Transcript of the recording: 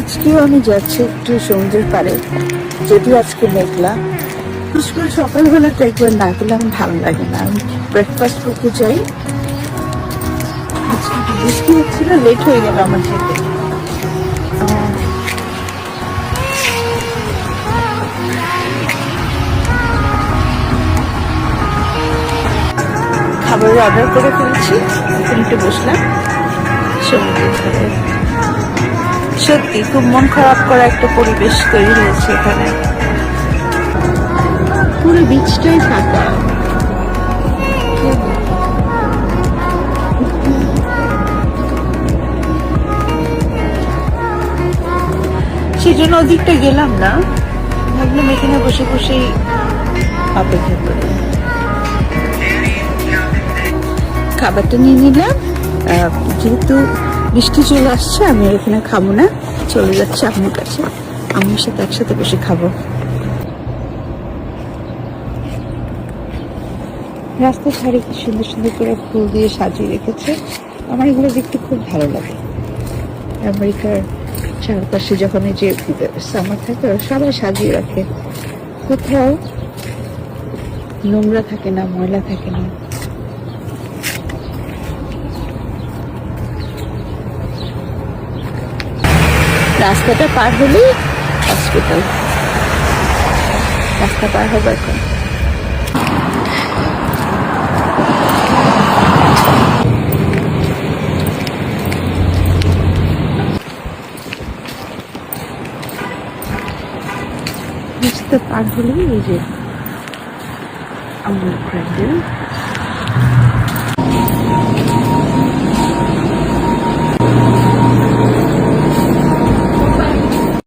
আজকেও আমি যাচ্ছি একটু সমুদ্রের পাড়ে, যদিও আজকে মেঘলা। বিশেষ করে সকালবেলাটা একবার না গেলে আমার ভালো লাগে না। আমি ব্রেকফাস্ট করতে চাই। আজকে বৃষ্টি হচ্ছিল, লেট হয়ে গেল আমার যেতে। খাবার অর্ডার করে ফেলেছি, এখন একটু বসলাম সমুদ্রের ধারে। সত্যি খুব মন খারাপ করা একটা পরিবেশ তৈরি হয়েছে এখানে। পুরো বিচটাই ফাঁকা। সেই জন্য ওদিকটা গেলাম না, ভাবলাম এখানে বসে বসেই অপেক্ষা করি। খাবারটা নিয়ে নিলাম। যেহেতু বৃষ্টি চলে আসছে, আমি এখানে খাবো না, চলে যাচ্ছে আম্মুর কাছে। আম্মুর সাথে একসাথে বসে খাবো। রাস্তার ধারে কি সুন্দর সুন্দর করে ফুল দিয়ে সাজিয়ে রেখেছে। আমার এগুলো দেখতে খুব ভালো লাগে। আমেরিকার চারপাশে যখন এই যে সামার থাকে, সবাই সাজিয়ে রাখে, কোথাও নোংরা থাকে না, ময়লা থাকে না। রাস্তাটা পার হলেই হসপিটাল। রাস্তা পার হবে এখন। রাস্তা পার হলেই এই যে আমার ফ্রেন্ডের